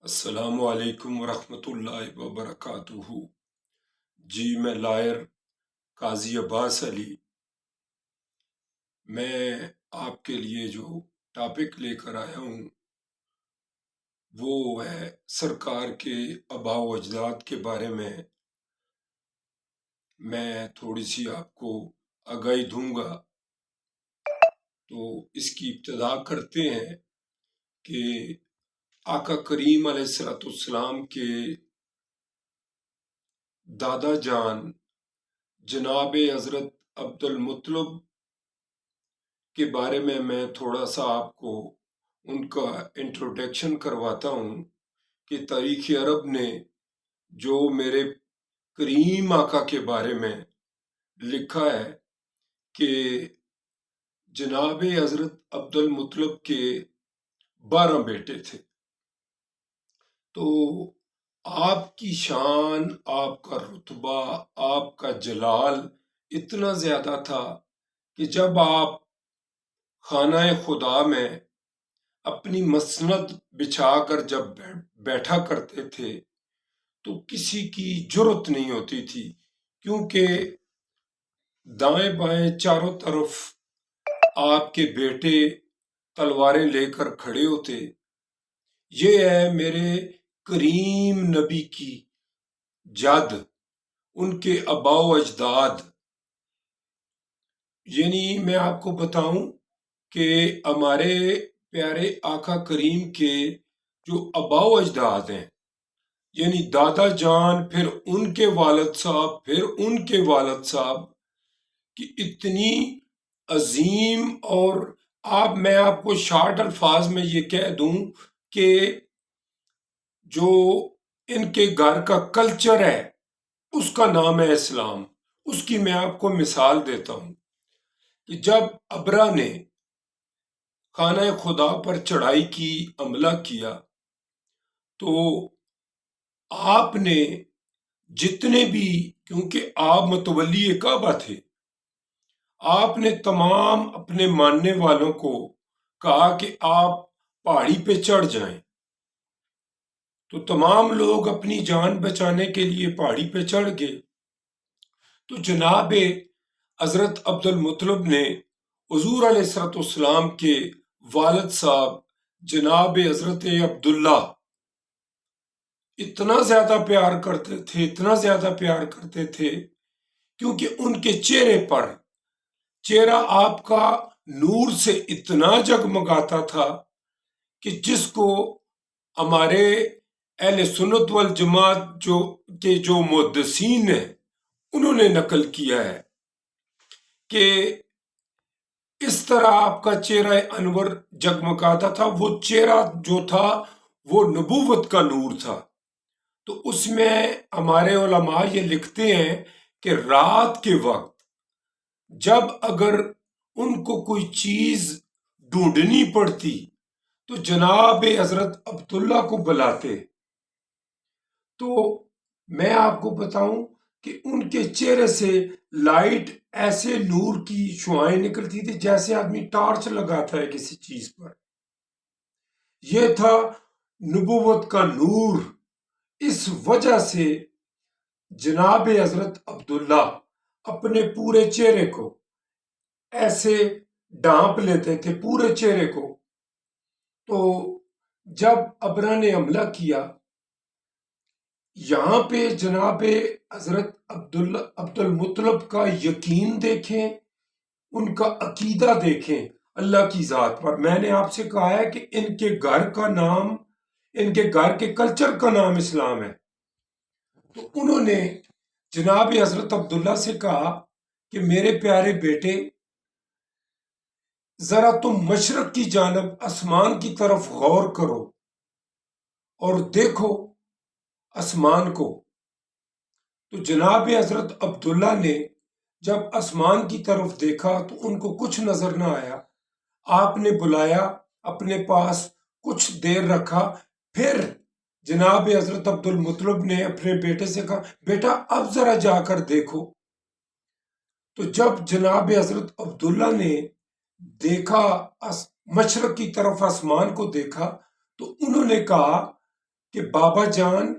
السلام علیکم ورحمۃ اللہ وبرکاتہ۔ جی میں لائر قاضی عباس علی، میں آپ کے لیے جو ٹاپک لے کر آیا ہوں وہ ہے سرکار کے آباء و اجداد کے بارے میں تھوڑی سی آپ کو آگاہی دوں گا۔ تو اس کی ابتدا کرتے ہیں کہ آقا کریم علیہ السلام کے دادا جان جناب حضرت عبدالمطلب کے بارے میں تھوڑا سا آپ کو ان کا انٹروڈکشن کرواتا ہوں کہ تاریخ عرب نے جو میرے کریم آقا کے بارے میں لکھا ہے کہ جناب حضرت عبدالمطلب کے 12 بیٹے تھے۔ تو آپ کی شان، آپ کا رتبہ، آپ کا جلال اتنا زیادہ تھا کہ جب آپ خانہ خدا میں اپنی مسند بچھا کر جب بیٹھا کرتے تھے تو کسی کی جرت نہیں ہوتی تھی، کیونکہ دائیں بائیں چاروں طرف آپ کے بیٹے تلواریں لے کر کھڑے ہوتے۔ یہ ہے میرے کریم نبی کی جد، ان کے آباء و اجداد۔ یعنی میں آپ کو بتاؤں کہ ہمارے پیارے آقا کریم کے جو آباء و اجداد ہیں، یعنی دادا جان، پھر ان کے والد صاحب، پھر ان کے والد صاحب کی اتنی عظیم، اور میں آپ کو شارٹ الفاظ میں یہ کہہ دوں کہ جو ان کے گھر کا کلچر ہے اس کا نام ہے اسلام۔ اس کی میں آپ کو مثال دیتا ہوں کہ جب ابرا نے خانہ خدا پر چڑھائی کی، حملہ کیا، تو آپ نے جتنے بھی، کیونکہ آپ متولی کعبہ تھے، آپ نے تمام اپنے ماننے والوں کو کہا کہ آپ پہاڑی پہ چڑھ جائیں۔ تو تمام لوگ اپنی جان بچانے کے لیے پہاڑی پہ چڑھ گئے۔ تو جناب حضرت عبدالمطلب نے حضور علیہ السلام کے والد صاحب جناب حضرت عبداللہ اتنا زیادہ پیار کرتے تھے، اتنا زیادہ پیار کرتے تھے، کیونکہ ان کے چہرہ آپ کا نور سے اتنا جگمگاتا تھا کہ جس کو ہمارے اہل سنت والجماعت جو محدثین ہیں انہوں نے نقل کیا ہے کہ اس طرح آپ کا چہرہ انور جگمگاتا تھا۔ وہ چہرہ جو تھا وہ نبوت کا نور تھا۔ تو اس میں ہمارے علماء یہ لکھتے ہیں کہ رات کے وقت جب اگر ان کو کوئی چیز ڈھونڈنی پڑتی تو جناب حضرت عبداللہ کو بلاتے۔ تو میں آپ کو بتاؤں کہ ان کے چہرے سے لائٹ، ایسے نور کی شعائیں نکلتی تھی جیسے آدمی ٹارچ لگاتا ہے کسی چیز پر۔ یہ تھا نبوت کا نور۔ اس وجہ سے جناب حضرت عبداللہ اپنے پورے چہرے کو ایسے ڈھانپ لیتے تھے، پورے چہرے کو۔ تو جب ابرا نے حملہ کیا، یہاں پہ جناب حضرت عبدالمطلب کا یقین دیکھیں، ان کا عقیدہ دیکھیں اللہ کی ذات پر۔ میں نے آپ سے کہا ہے کہ ان کے گھر کا نام، ان کے گھر کے کلچر کا نام اسلام ہے۔ تو انہوں نے جناب حضرت عبداللہ سے کہا کہ میرے پیارے بیٹے، ذرا تم مشرق کی جانب آسمان کی طرف غور کرو اور دیکھو آسمان کو۔ تو جناب حضرت عبداللہ نے جب آسمان کی طرف دیکھا تو ان کو کچھ نظر نہ آیا۔ آپ نے بلایا اپنے پاس، کچھ دیر رکھا، پھر جناب حضرت عبدالمطلب نے اپنے بیٹے سے کہا بیٹا اب ذرا جا کر دیکھو۔ تو جب جناب حضرت عبداللہ نے دیکھا، مشرق کی طرف آسمان کو دیکھا، تو انہوں نے کہا کہ بابا جان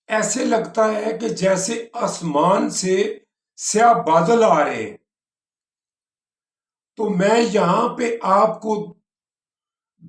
ایسے لگتا ہے کہ جیسے آسمان سے سیاہ بادل آ رہے ہیں، تو میں یہاں پہ آپ کو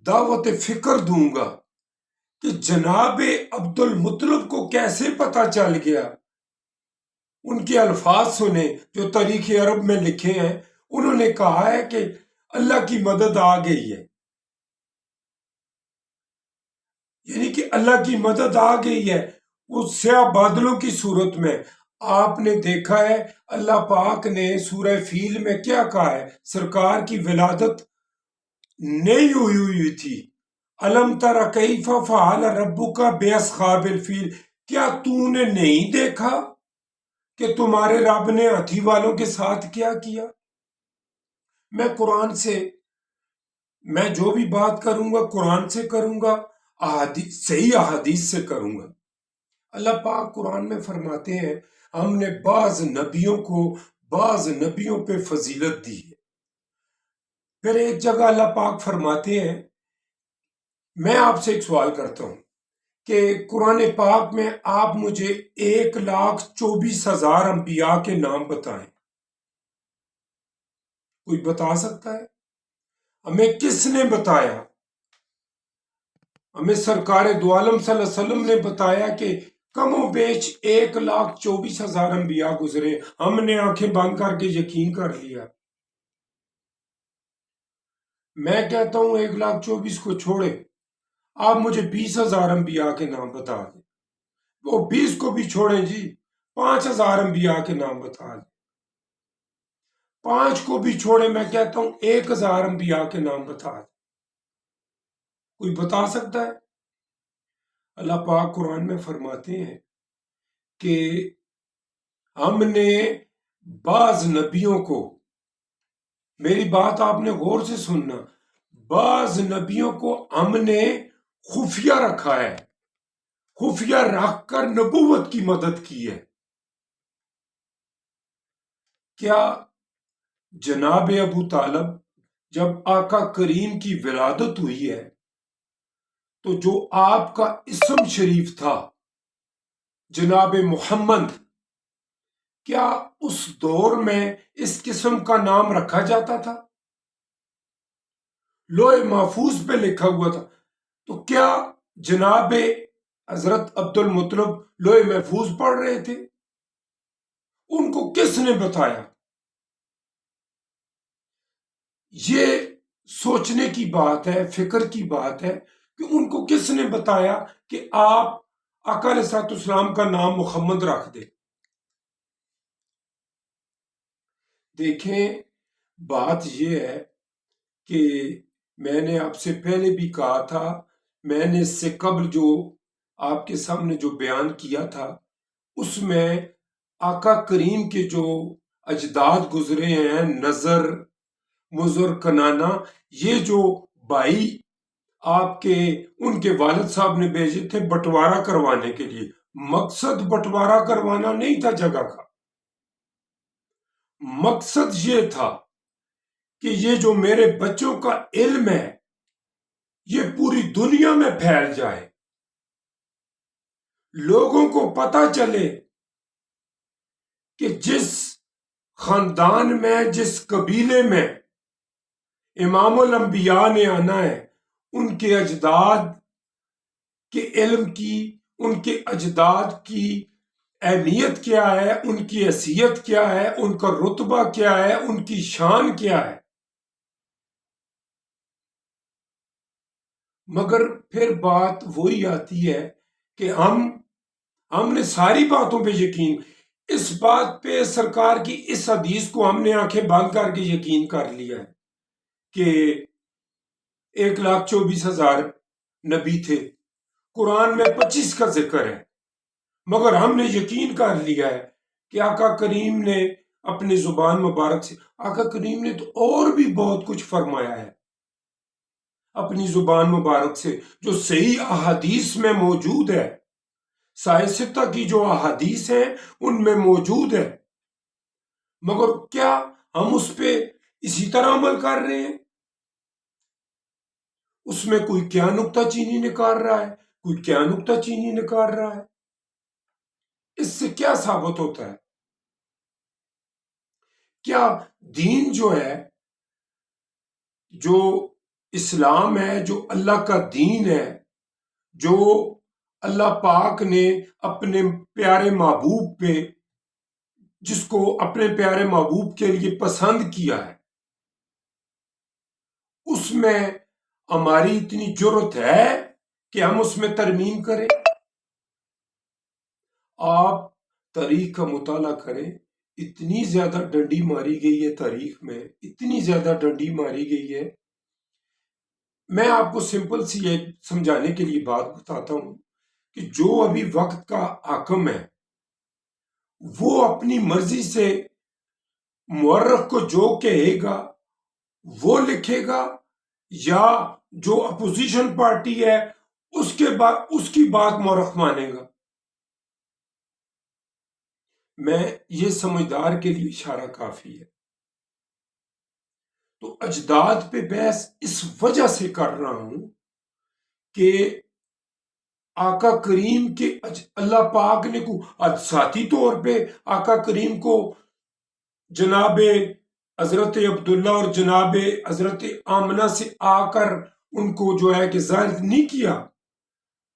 دعوت فکر دوں گا کہ جناب عبد المطلب کو کیسے پتا چل گیا۔ ان کے الفاظ سنیں جو تاریخ عرب میں لکھے ہیں، انہوں نے کہا ہے کہ اللہ کی مدد آ گئی ہے، یعنی کہ اللہ کی مدد آ گئی ہے اس سیاہ بادلوں کی صورت میں۔ آپ نے دیکھا ہے اللہ پاک نے سورہ فیل میں کیا کہا ہے، سرکار کی ولادت نہیں ہوئی تھی۔ الم تر کیف فعل ربک باصحاب الفیل، کیا تو نے نہیں دیکھا کہ تمہارے رب نے ہاتھی والوں کے ساتھ کیا کیا؟ میں قرآن سے، میں جو بھی بات کروں گا قرآن سے کروں گا، صحیح احادیث سے کروں گا۔ اللہ پاک قرآن میں فرماتے ہیں ہم نے بعض نبیوں پہ فضیلت دی ہے۔ پھر ایک جگہ اللہ پاک فرماتے ہیں، میں آپ سے ایک سوال کرتا ہوں کہ قرآن پاک میں آپ مجھے 1,24,000 انبیاء کے نام بتائیں، کوئی بتا سکتا ہے؟ ہمیں کس نے بتایا؟ ہمیں سرکار دو عالم صلی اللہ علیہ وسلم نے بتایا کہ کم و بیش 1,24,000 انبیاء گزرے، ہم نے آنکھیں بند کر کے یقین کر لیا۔ میں کہتا ہوں 1,24,000 کو چھوڑے، آپ مجھے 20,000 انبیاء کے نام بتا دیں۔ وہ 20 کو بھی چھوڑیں جی، 5,000 انبیاء کے نام بتا دیں۔ 5 کو بھی چھوڑے، میں کہتا ہوں 1,000 انبیاء کے نام بتا دیں۔ کوئی بتا سکتا ہے؟ اللہ پاک قرآن میں فرماتے ہیں کہ ہم نے بعض نبیوں کو، میری بات آپ نے غور سے سننا، بعض نبیوں کو ہم نے خفیہ رکھا ہے، خفیہ رکھ کر نبوت کی مدد کی ہے۔ کیا جناب ابو طالب جب آقا کریم کی ولادت ہوئی ہے تو جو آپ کا اسم شریف تھا جناب محمد، کیا اس دور میں اس قسم کا نام رکھا جاتا تھا؟ لوح محفوظ پہ لکھا ہوا تھا، تو کیا جناب حضرت عبد المطلب لوح محفوظ پڑھ رہے تھے؟ ان کو کس نے بتایا؟ یہ سوچنے کی بات ہے، فکر کی بات ہے کہ ان کو کس نے بتایا کہ آپ آقا علیہ الصلوۃ والسلام کا نام محمد رکھ دیں۔ دیکھیں بات یہ ہے کہ میں نے آپ سے پہلے بھی کہا تھا، میں نے اس سے قبل جو آپ کے سامنے جو بیان کیا تھا اس میں آقا کریم کے جو اجداد گزرے ہیں، نظر، مضر، کنانا، یہ جو بھائی آپ کے ان کے والد صاحب نے بھیجے تھے بٹوارا کروانے کے لیے، مقصد بٹوارا کروانا نہیں تھا جگہ کا، مقصد یہ تھا کہ یہ جو میرے بچوں کا علم ہے یہ پوری دنیا میں پھیل جائے، لوگوں کو پتا چلے کہ جس خاندان میں، جس قبیلے میں امام الانبیاء نے آنا ہے، ان کے اجداد کے علم کی، ان کے اجداد کی اہمیت کیا ہے، ان کی حیثیت کیا ہے، ان کا رتبہ کیا ہے، ان کی شان کیا ہے۔ مگر پھر بات وہی آتی ہے کہ ہم نے ساری باتوں پہ یقین، اس بات پہ سرکار کی اس حدیث کو ہم نے آنکھیں بند کر کے یقین کر لیا ہے کہ 1,24,000 نبی تھے، قرآن میں 25 کا ذکر ہے، مگر ہم نے یقین کر لیا ہے کہ آقا کریم نے اپنی زبان مبارک سے، آقا کریم نے تو اور بھی بہت کچھ فرمایا ہے اپنی زبان مبارک سے جو صحیح احادیث میں موجود ہے، سائنستہ کی جو احادیث ہیں ان میں موجود ہے، مگر کیا ہم اس پہ اسی طرح عمل کر رہے ہیں؟ اس میں کوئی کیا نکتہ چینی نکال رہا ہے، کوئی کیا نکتہ چینی نکال رہا ہے؟ اس سے کیا ثابت ہوتا ہے؟ کیا دین جو ہے، جو اسلام ہے، جو اللہ کا دین ہے، جو اللہ پاک نے اپنے پیارے محبوب پہ، جس کو اپنے پیارے محبوب کے لیے پسند کیا ہے، اس میں ہماری اتنی جرت ہے کہ ہم اس میں ترمیم کریں؟ آپ تاریخ کا مطالعہ کریں، اتنی زیادہ ڈنڈی ماری گئی ہے تاریخ میں، اتنی زیادہ ڈنڈی ماری گئی ہے. میں آپ کو سمپل سی ایک سمجھانے کے لیے بات بتاتا ہوں کہ جو ابھی وقت کا حاکم ہے، وہ اپنی مرضی سے مورخ کو جو کہے گا وہ لکھے گا، یا جو اپوزیشن پارٹی ہے اس کی بات مورخ مانے گا. میں یہ سمجھدار کے لیے اشارہ کافی ہے. تو اجداد پہ بحث اس وجہ سے کر رہا ہوں کہ آقا کریم کے اللہ پاک نے ذاتی طور پہ آقا کریم کو جناب حضرت عبداللہ اور جناب حضرت آمنہ سے آ کر ان کو جو ہے کہ ظاہر نہیں کیا.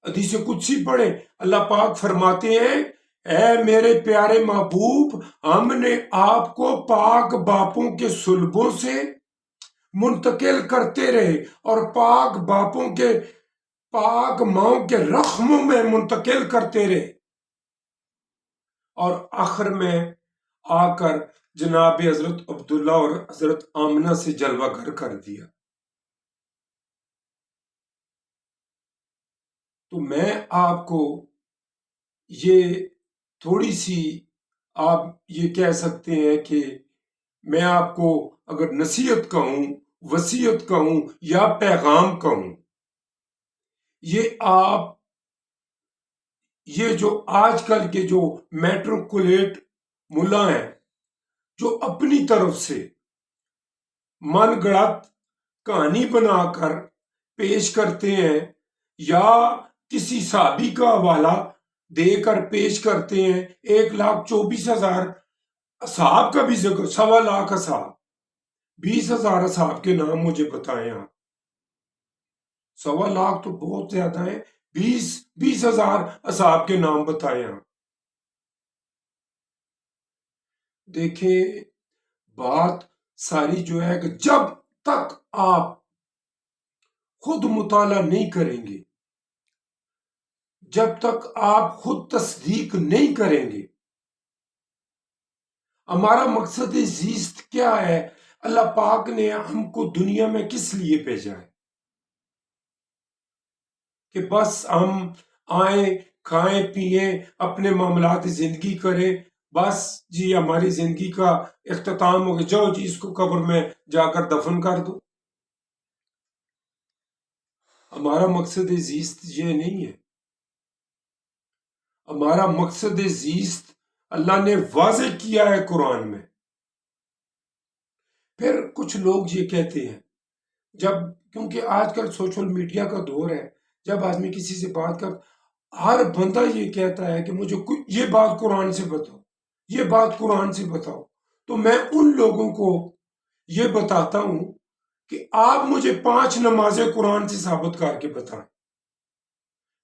حدیث قدسی پڑھے، اللہ پاک فرماتے ہیں، اے میرے پیارے محبوب، ہم نے آپ کو پاک باپوں کے صلبوں سے منتقل کرتے رہے اور پاک باپوں کے، پاک ماؤں کے رحموں میں منتقل کرتے رہے، اور آخر میں آ کر جناب حضرت عبداللہ اور حضرت آمنہ سے جلوہ گر کر دیا. تو میں آپ کو یہ تھوڑی سی، آپ یہ کہہ سکتے ہیں کہ میں آپ کو اگر نصیحت کہوں، وصیت کہوں یا پیغام کہوں، یہ آپ، یہ جو آج کل کے جو میٹروکولیٹ ملا ہیں، جو اپنی طرف سے من گڑت کہانی بنا کر پیش کرتے ہیں، یا کسی صحابی کا حوالہ دے کر پیش کرتے ہیں، 1,24,000 اصحاب کا بھی ذکر، 1,25,000 اصحاب، 20,000 اصحاب کے نام مجھے بتائیں آپ. 1,25,000 تو بہت زیادہ ہے، 20,000 اصحاب کے نام بتائیں آپ. دیکھیں، بات ساری جو ہے کہ جب تک آپ خود مطالعہ نہیں کریں گے، جب تک آپ خود تصدیق نہیں کریں گے، ہمارا مقصد زیست کیا ہے، اللہ پاک نے ہم کو دنیا میں کس لیے بھیجا ہے؟ کہ بس ہم آئیں، کھائیں پیئیں، اپنے معاملات زندگی کریں، بس جی ہماری زندگی کا اختتام ہو گیا، جاؤ جی اس کو قبر میں جا کر دفن کر دو. ہمارا مقصد زیست یہ نہیں ہے. ہمارا مقصد زیست اللہ نے واضح کیا ہے قرآن میں. پھر کچھ لوگ یہ کہتے ہیں، جب، کیونکہ آج کل سوشل میڈیا کا دور ہے، جب آدمی کسی سے بات کر، ہر بندہ یہ کہتا ہے کہ مجھے یہ بات قرآن سے بتاؤ، یہ بات قرآن سے بتاؤ. تو میں ان لوگوں کو یہ بتاتا ہوں کہ آپ مجھے 5 نمازیں قرآن سے ثابت کر کے بتائیں،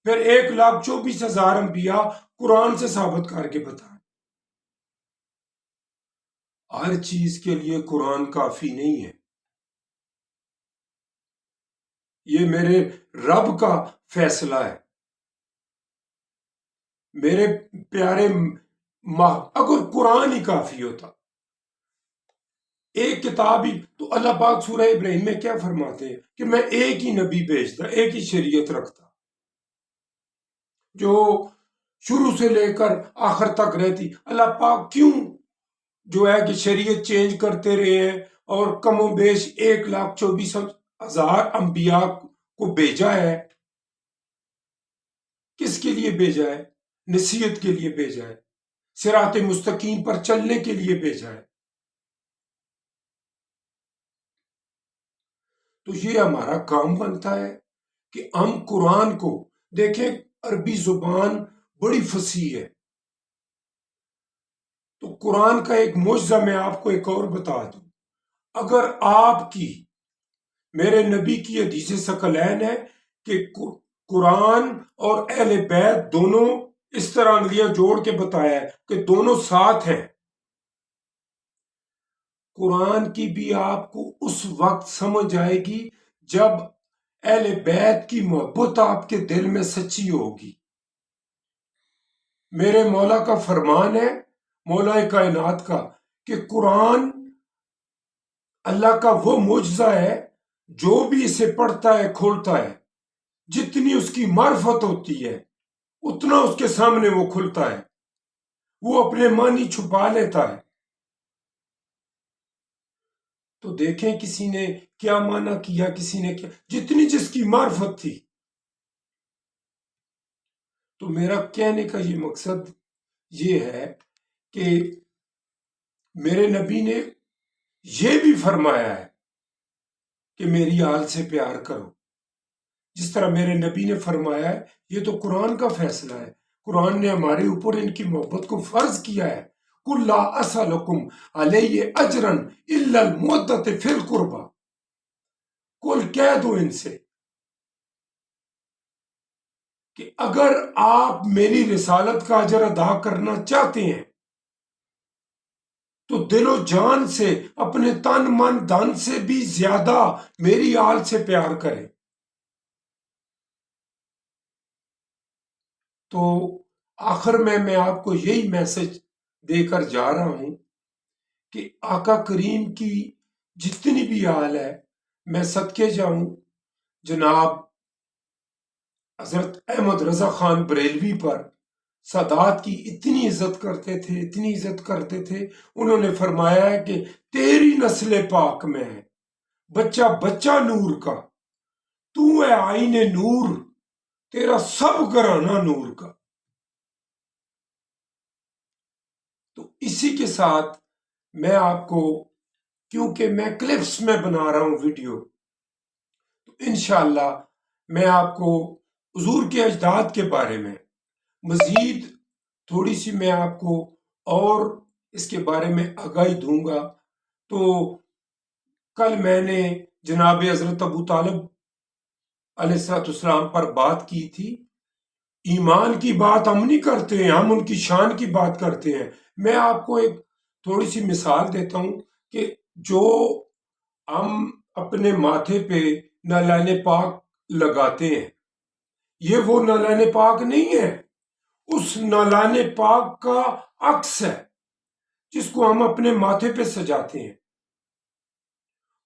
پھر 1,24,000 انبیاء قرآن سے ثابت کر کے بتائیں. ہر چیز کے لیے قرآن کافی نہیں ہے. یہ میرے رب کا فیصلہ ہے. میرے پیارے اگر قرآن ہی کافی ہوتا، ایک کتاب ہی، تو اللہ پاک سورہ ابراہیم میں کیا فرماتے ہیں کہ میں ایک ہی نبی بھیجتا، ایک ہی شریعت رکھتا جو شروع سے لے کر آخر تک رہتی. اللہ پاک کیوں جو ہے کہ شریعت چینج کرتے رہے ہیں اور کم و بیش 1,24,000 انبیاء کو بھیجا ہے؟ کس کے لیے بھیجا ہے؟ نصیحت کے لیے بھیجا ہے، صراط مستقیم پر چلنے کے لیے بھیجا ہے. تو یہ ہمارا کام بنتا ہے کہ ہم قرآن کو دیکھیں عربی زبان بڑی فصیح ہے، تو قرآن کا ایک معجزہ میں آپ کو ایک اور بتا دوں۔ اگر آپ کی میرے نبی کی حدیث ثقلین ہے کہ قرآن اور اہل بیت دونوں اس طرح انگلیاں جوڑ کے بتایا ہے کہ دونوں ساتھ ہیں۔ قرآن کی بھی آپ کو اس وقت سمجھ آئے گی جب اہل بیت کی محبت آپ کے دل میں سچی ہوگی۔ میرے مولا کا فرمان ہے، مولا کائنات کا، کہ قرآن اللہ کا وہ معجزہ ہے، جو بھی اسے پڑھتا ہے کھولتا ہے، جتنی اس کی معرفت ہوتی ہے اتنا اس کے سامنے وہ کھلتا ہے، وہ اپنے معنی چھپا لیتا ہے۔ تو دیکھیں کسی نے کیا معنی کیا، کسی نے کیا، جتنی جس کی معرفت تھی۔ تو میرا کہنے کا یہ مقصد یہ ہے کہ میرے نبی نے یہ بھی فرمایا ہے کہ میری آل سے پیار کرو، جس طرح میرے نبی نے فرمایا ہے۔ یہ تو قرآن کا فیصلہ ہے، قرآن نے ہمارے اوپر ان کی محبت کو فرض کیا ہے۔ قُلْ لَا أَسْأَلُكُمْ عَلَيْهِ أَجْرًا إِلَّا الْمَوَدَّةَ فِي الْقُرْبَى۔ قل کہہ دو ان سے کہ اگر آپ میری رسالت کا اجر ادا کرنا چاہتے ہیں تو دل و جان سے، اپنے تن من دھن سے بھی زیادہ میری آل سے پیار کریں۔ تو آخر میں آپ کو یہی میسج دے کر جا رہا ہوں کہ آقا کریم کی جتنی بھی آل ہے، میں صدقے جاؤں جناب حضرت احمد رضا خان بریلوی پر، سادات کی اتنی عزت کرتے تھے، اتنی عزت کرتے تھے۔ انہوں نے فرمایا ہے کہ تیری نسل پاک میں ہے بچہ بچہ نور کا، تو ہے آئین نور، تیرا سب گھرانہ نور کا۔ تو اسی کے ساتھ میں آپ کو، کیونکہ میں کلپس میں بنا رہا ہوں ویڈیو، تو انشاءاللہ میں آپ کو حضور کے اجداد کے بارے میں مزید تھوڑی سی میں آپ کو اور اس کے بارے میں آگاہی دوں گا۔ تو کل میں نے جناب حضرت ابو طالب علیہ السلام پر بات کی تھی۔ ایمان کی بات ہم نہیں کرتے ہیں، ہم ان کی شان کی بات کرتے ہیں۔ میں آپ کو ایک تھوڑی سی مثال دیتا ہوں کہ جو ہم اپنے ماتھے پہ نالان پاک لگاتے ہیں، یہ وہ نالان پاک نہیں ہے، اس نالان پاک کا عکس ہے جس کو ہم اپنے ماتھے پہ سجاتے ہیں۔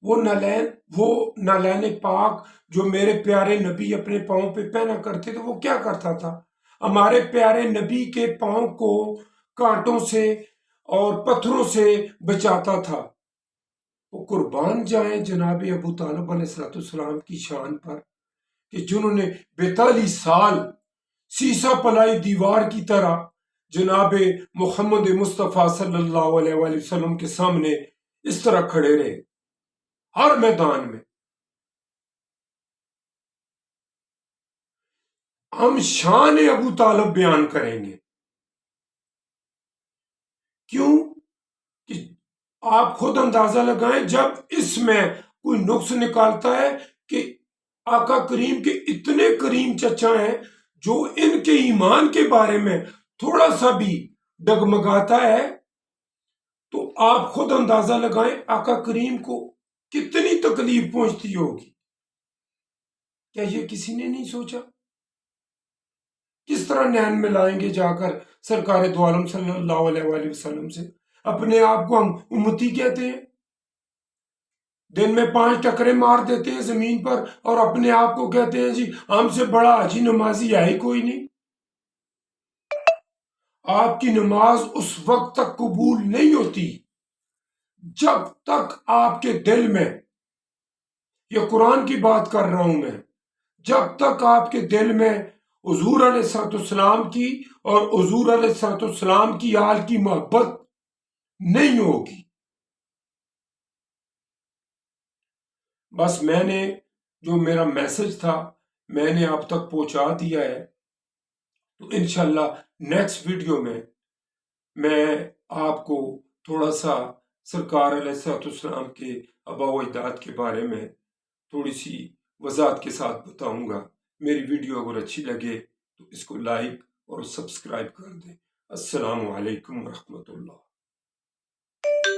وہ نالان پاک جو میرے پیارے نبی اپنے پاؤں پہ پہنا کرتے تھے، وہ کیا کرتا تھا؟ ہمارے پیارے نبی کے پاؤں کو کانٹوں سے اور پتھروں سے بچاتا تھا۔ وہ قربان جائیں جناب ابو طالب علیہ السلام کی شان پر، کہ جنہوں نے 42 سال سیسا پلائی دیوار کی طرح جناب محمد مصطفیٰ صلی اللہ علیہ وآلہ وسلم کے سامنے اس طرح کھڑے رہے ہر میدان میں۔ ہم شان ابو طالب بیان کریں گے، کیوں کہ آپ خود اندازہ لگائیں، جب اس میں کوئی نقص نکالتا ہے کہ آقا کریم کے اتنے کریم چچا ہیں، جو ان کے ایمان کے بارے میں تھوڑا سا بھی ڈگمگاتا ہے، تو آپ خود اندازہ لگائیں آقا کریم کو کتنی تکلیف پہنچتی ہوگی۔ کیا یہ کسی نے نہیں سوچا؟ کس طرح نین میں لائیں گے جا کر سرکار دو عالم صلی اللہ علیہ وآلہ وسلم سے؟ اپنے آپ کو ہم امتی کہتے ہیں، دن میں 5 ٹکرے مار دیتے ہیں زمین پر، اور اپنے آپ کو کہتے ہیں جی ہم سے بڑا حاجی نمازی ہے ہی کوئی نہیں۔ آپ کی نماز اس وقت تک قبول نہیں ہوتی جب تک آپ کے دل میں، یہ قرآن کی بات کر رہا ہوں میں، جب تک آپ کے دل میں حضور علیہ السلام کی اور حضور علیہ السلام کی آل کی محبت نہیں ہوگی۔ بس میں نے جو میرا میسج تھا میں نے آپ تک پہنچا دیا ہے، تو انشاءاللہ نیکسٹ ویڈیو میں آپ کو تھوڑا سا سرکار علیہ السلام کے آباء و اجداد کے بارے میں تھوڑی سی وضاحت کے ساتھ بتاؤں گا۔ میری ویڈیو اگر اچھی لگے تو اس کو لائک اور سبسکرائب کر دیں۔ السلام علیکم ورحمۃ اللہ۔